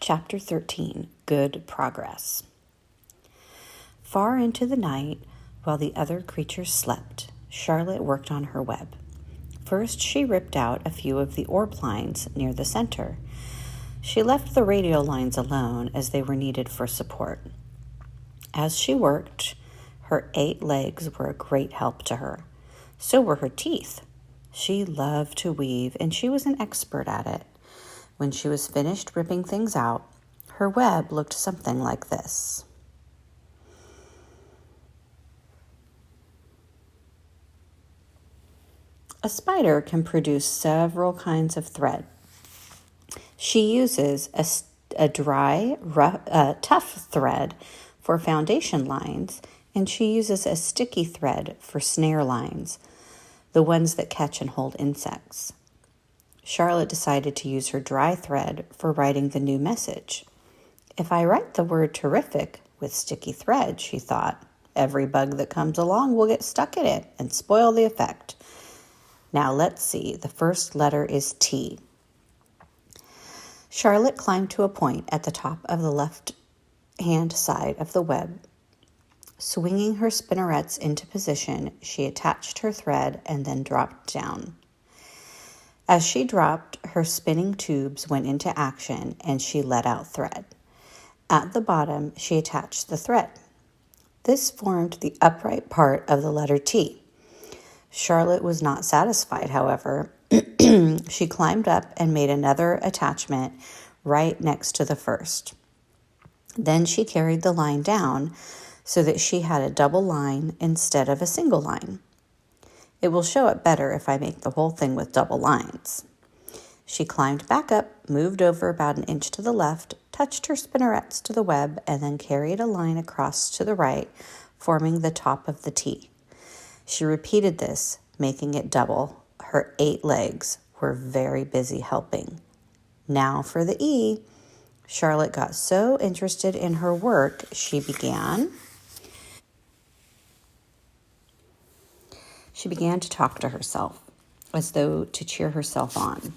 Chapter 13, Good Progress. Far into the night, while the other creatures slept, Charlotte worked on her web. First, she ripped out a few of the orb lines near the center. She left the radial lines alone as they were needed for support. As she worked, her 8 legs were a great help to her. So were her teeth. She loved to weave, and she was an expert at it. When she was finished ripping things out, her web looked something like this. A spider can produce several kinds of thread. She uses a dry, tough thread for foundation lines, and she uses a sticky thread for snare lines, the ones that catch and hold insects. Charlotte decided to use her dry thread for writing the new message. If I write the word terrific with sticky thread, she thought, every bug that comes along will get stuck in it and spoil the effect. Now let's see, the first letter is T. Charlotte climbed to a point at the top of the left-hand side of the web. Swinging her spinnerets into position, she attached her thread and then dropped down. As she dropped, her spinning tubes went into action and she let out thread. At the bottom, she attached the thread. This formed the upright part of the letter T. Charlotte was not satisfied, however. She climbed up and made another attachment right next to the first. Then she carried the line down so that she had a double line instead of a single line. It will show it better if I make the whole thing with double lines. She climbed back up, moved over about 1 inch to the left, touched her spinnerets to the web, and then carried a line across to the right, forming the top of the T. She repeated this, making it double. Her 8 legs were very busy helping. Now for the E. Charlotte got so interested in her work, she began to talk to herself, as though to cheer herself on.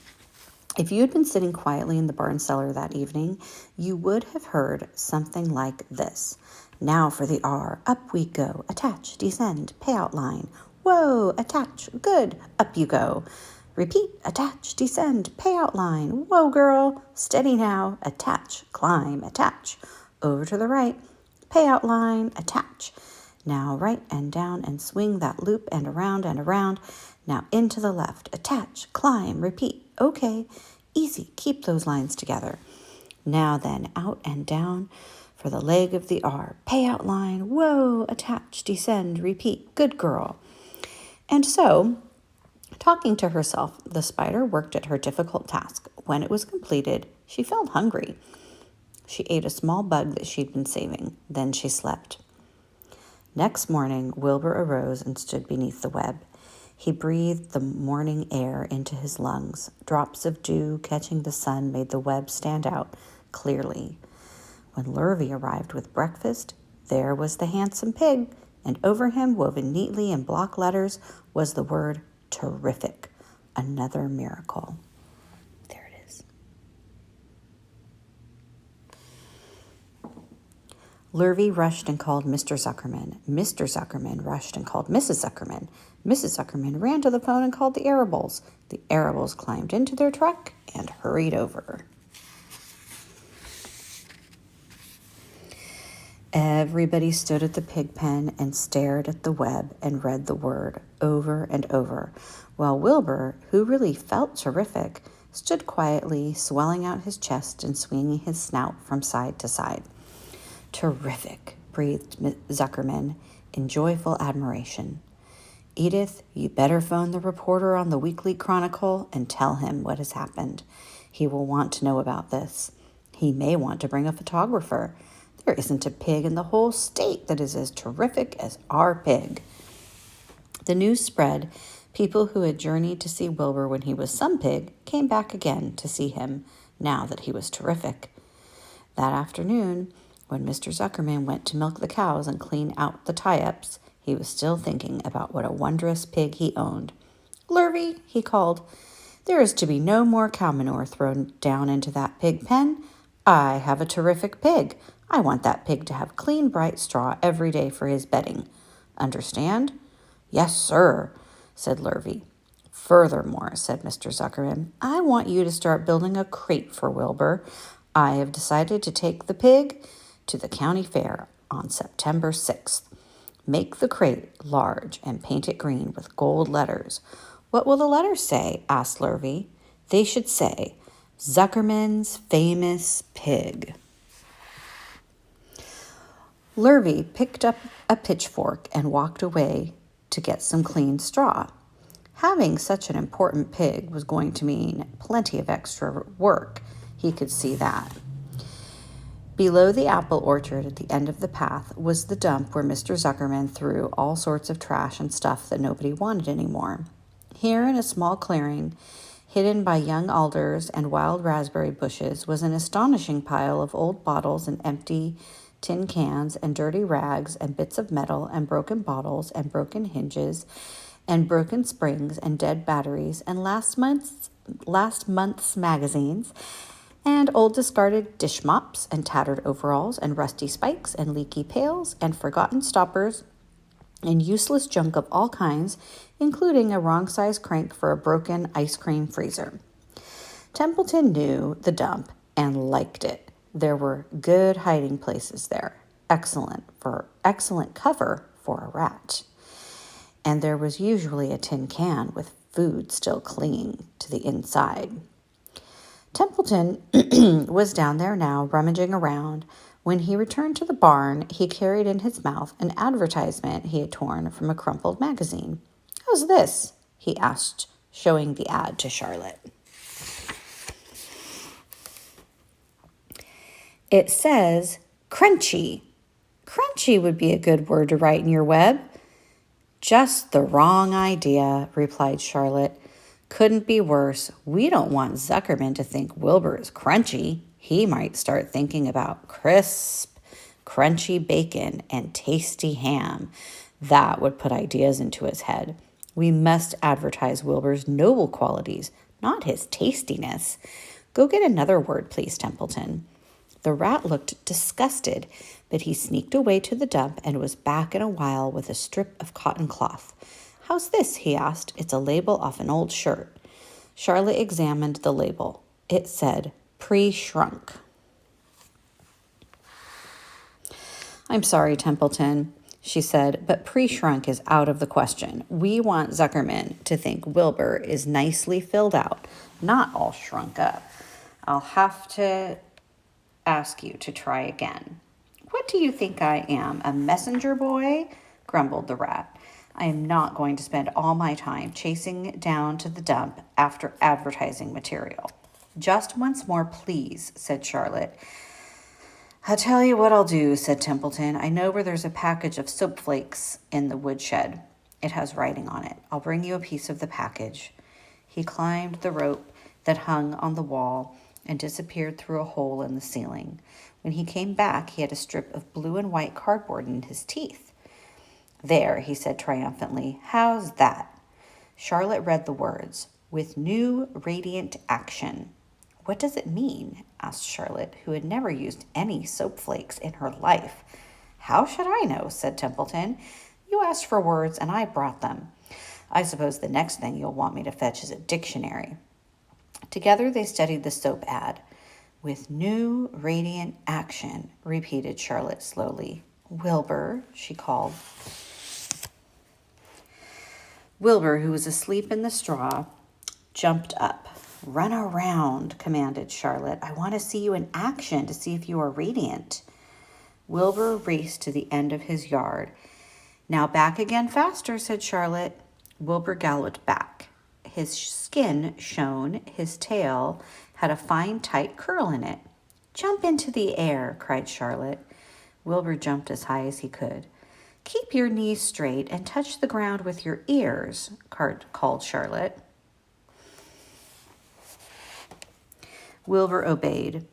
If you had been sitting quietly in the barn cellar that evening, you would have heard something like this. Now for the R. Up we go. Attach, descend, pay outline. Whoa, attach, good, up you go. Repeat, attach, descend, pay outline. Whoa, girl, steady now. Attach, climb, attach. Over to the right, pay outline, attach. Now right and down and swing that loop and around and around. Now into the left, attach, climb, repeat. Okay, easy, keep those lines together. Now then, out and down for the leg of the R. Pay outline, whoa, attach, descend, repeat. Good girl. And so, talking to herself, the spider worked at her difficult task. When it was completed, she felt hungry. She ate a small bug that she'd been saving. Then she slept. Next morning, Wilbur arose and stood beneath the web. He breathed the morning air into his lungs. Drops of dew catching the sun made the web stand out clearly. When Lurvy arrived with breakfast, there was the handsome pig, and over him, woven neatly in block letters, was the word terrific. Another miracle. There it is. Lurvy rushed and called Mr. Zuckerman. Mr. Zuckerman rushed and called Mrs. Zuckerman. Mrs. Zuckerman ran to the phone and called the Arables. The Arables climbed into their truck and hurried over. Everybody stood at the pig pen and stared at the web and read the word over and over, while Wilbur, who really felt terrific, stood quietly, swelling out his chest and swinging his snout from side to side. Terrific, breathed Zuckerman in joyful admiration. Edith, you better phone the reporter on the Weekly Chronicle and tell him what has happened. He will want to know about this. He may want to bring a photographer. There isn't a pig in the whole state that is as terrific as our pig. The news spread. People who had journeyed to see Wilbur when he was some pig came back again to see him now that he was terrific. That afternoon, when Mr. Zuckerman went to milk the cows and clean out the tie-ups, he was still thinking about what a wondrous pig he owned. Lurvy, he called, there is to be no more cow manure thrown down into that pig pen. I have a terrific pig. I want that pig to have clean, bright straw every day for his bedding. Understand?" "Yes, sir," said Lurvy. "Furthermore," said Mr. Zuckerman, "I want you to start building a crate for Wilbur. I have decided to take the pig to the county fair on September 6th. Make the crate large and paint it green with gold letters." "What will the letters say?" asked Lurvy. "They should say, Zuckerman's Famous Pig." Lurvy picked up a pitchfork and walked away to get some clean straw. Having such an important pig was going to mean plenty of extra work. He could see that. Below the apple orchard at the end of the path was the dump where Mr. Zuckerman threw all sorts of trash and stuff that nobody wanted anymore. Here in a small clearing, hidden by young alders and wild raspberry bushes, was an astonishing pile of old bottles and empty tin cans and dirty rags and bits of metal and broken bottles and broken hinges and broken springs and dead batteries and last month's magazines and old discarded dish mops and tattered overalls and rusty spikes and leaky pails and forgotten stoppers and useless junk of all kinds, including a wrong-size crank for a broken ice cream freezer. Templeton knew the dump and liked it. There were good hiding places there, excellent cover for a rat. And there was usually a tin can with food still clinging to the inside. Templeton was down there now, rummaging around. When he returned to the barn, he carried in his mouth an advertisement he had torn from a crumpled magazine. "How's this?" he asked, showing the ad to Charlotte. "It says crunchy." "Crunchy would be a good word to write in your web." "Just the wrong idea," replied Charlotte. "Couldn't be worse. We don't want Zuckerman to think Wilbur is crunchy. He might start thinking about crisp, crunchy bacon and tasty ham. That would put ideas into his head. We must advertise Wilbur's noble qualities, not his tastiness. Go get another word, please, Templeton." The rat looked disgusted, but he sneaked away to the dump and was back in a while with a strip of cotton cloth. "How's this?" he asked. "It's a label off an old shirt." Charlotte examined the label. It said, "Pre-shrunk." "I'm sorry, Templeton," she said, "but pre-shrunk is out of the question. We want Zuckerman to think Wilbur is nicely filled out, not all shrunk up. I'll have to ask you to try again." "What do you think I am, a messenger boy?" grumbled the rat. "I am not going to spend all my time chasing down to the dump after advertising material." "Just once more, please," said Charlotte. "I'll tell you what I'll do," said Templeton. "I know where there's a package of soap flakes in the woodshed. It has writing on it. I'll bring you a piece of the package." He climbed the rope that hung on the wall and disappeared through a hole in the ceiling. When he came back, he had a strip of blue and white cardboard in his teeth. "There," he said triumphantly. "How's that?" Charlotte read the words, "With new radiant action." "What does it mean?" asked Charlotte, who had never used any soap flakes in her life. "How should I know?" said Templeton. "You asked for words and I brought them. I suppose the next thing you'll want me to fetch is a dictionary." Together they studied the soap ad. "With new radiant action," repeated Charlotte slowly. "Wilbur," she called. Wilbur, who was asleep in the straw, jumped up. "Run around," commanded Charlotte. "I want to see you in action to see if you are radiant." Wilbur raced to the end of his yard. "Now back again faster," said Charlotte. Wilbur galloped back. His skin shone, his tail had a fine tight curl in it. "Jump into the air," cried Charlotte. Wilbur jumped as high as he could. "Keep your knees straight and touch the ground with your ears," called Charlotte. Wilbur obeyed.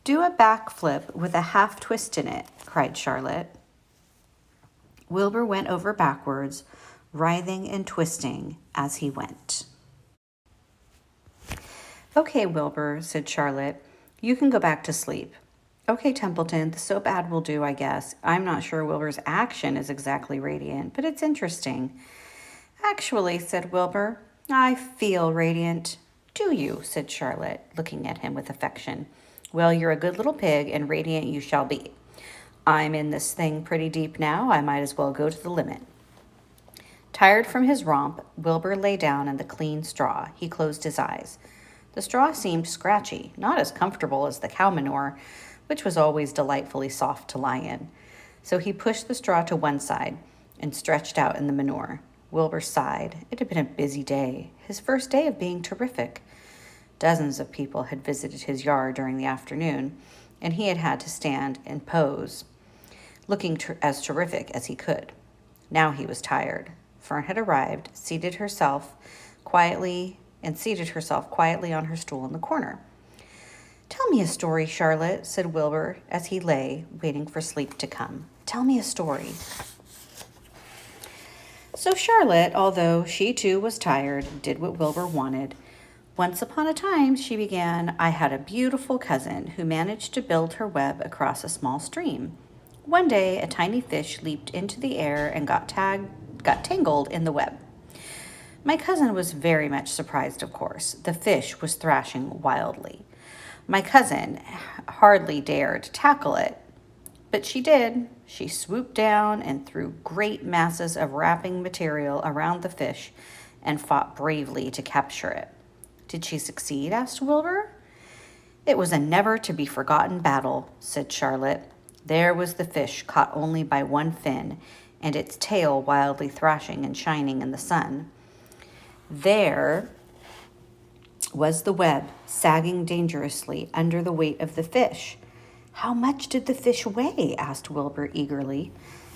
"Do a backflip with a half twist in it," cried Charlotte. Wilbur went over backwards, writhing and twisting as he went. "Okay, Wilbur," said Charlotte. You can go back to sleep. Okay, Templeton, the soap ad will do, I guess. I'm not sure Wilbur's action is exactly radiant, but it's interesting. Actually, said Wilbur, I feel radiant. Do you? Said Charlotte, looking at him with affection. Well, you're a good little pig, and radiant you shall be. I'm in this thing pretty deep now. I might as well go to the limit. Tired from his romp, Wilbur lay down in the clean straw. He closed his eyes. The straw seemed scratchy, not as comfortable as the cow manure, which was always delightfully soft to lie in. So he pushed the straw to one side and stretched out in the manure. Wilbur sighed. It had been a busy day, his first day of being terrific. Dozens of people had visited his yard during the afternoon, and he had had to stand and pose, looking as terrific as he could. Now he was tired. Fern had arrived, seated herself quietly on her stool in the corner. Tell me a story, Charlotte, said Wilbur as he lay, waiting for sleep to come. Tell me a story. So Charlotte, although she too was tired, did what Wilbur wanted. Once upon a time, she began, I had a beautiful cousin who managed to build her web across a small stream. One day, a tiny fish leaped into the air and got tangled in the web. My cousin was very much surprised, of course. The fish was thrashing wildly. My cousin hardly dared tackle it, but she did. She swooped down and threw great masses of wrapping material around the fish and fought bravely to capture it. Did she succeed? Asked Wilbur. It was a never-to-be-forgotten battle, said Charlotte. There was the fish caught only by one fin, and its tail wildly thrashing and shining in the sun. There was the web sagging dangerously under the weight of the fish. How much did the fish weigh? Asked Wilbur eagerly.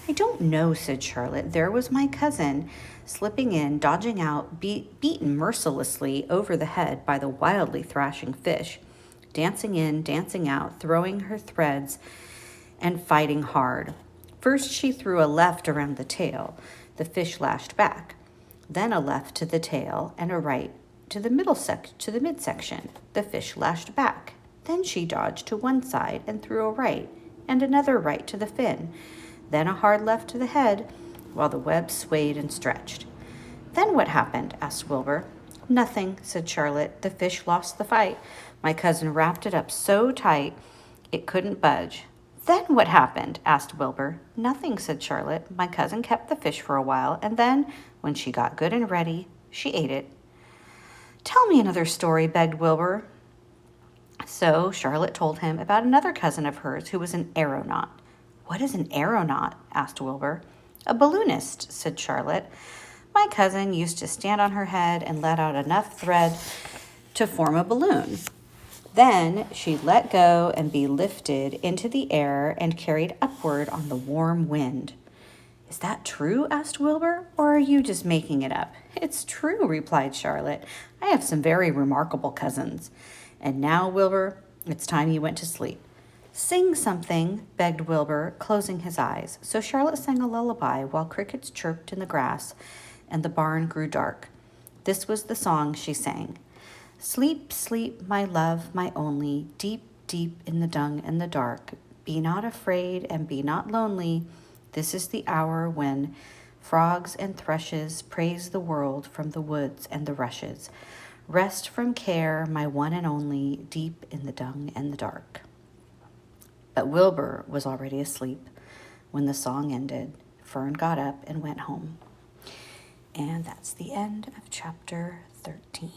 I don't know, said Charlotte. There was my cousin, slipping in, dodging out, beaten mercilessly over the head by the wildly thrashing fish, dancing in, dancing out, throwing her threads and fighting hard. First she threw a left around the tail. The fish lashed back. Then a left to the tail and a right to the midsection. The fish lashed back. Then she dodged to one side and threw a right and another right to the fin. Then a hard left to the head while the web swayed and stretched. Then what happened? Asked Wilbur. Nothing, said Charlotte. The fish lost the fight. My cousin wrapped it up so tight it couldn't budge. Then what happened? Asked Wilbur. Nothing, said Charlotte. My cousin kept the fish for a while, and then, when she got good and ready, she ate it. Tell me another story, begged Wilbur. So Charlotte told him about another cousin of hers who was an aeronaut. What is an aeronaut? Asked Wilbur. A balloonist, said Charlotte. My cousin used to stand on her head and let out enough thread to form a balloon. Then she'd let go and be lifted into the air and carried upward on the warm wind. Is that true? Asked Wilbur, or are you just making it up? It's true, replied Charlotte. I have some very remarkable cousins. And now, Wilbur, it's time you went to sleep. Sing something, begged Wilbur, closing his eyes. So Charlotte sang a lullaby while crickets chirped in the grass and the barn grew dark. This was the song she sang. Sleep, sleep, my love, my only, deep, deep in the dung and the dark. Be not afraid and be not lonely. This is the hour when frogs and thrushes praise the world from the woods and the rushes. Rest from care, my one and only, deep in the dung and the dark. But Wilbur was already asleep when the song ended. Fern got up and went home. And that's the end of chapter 13.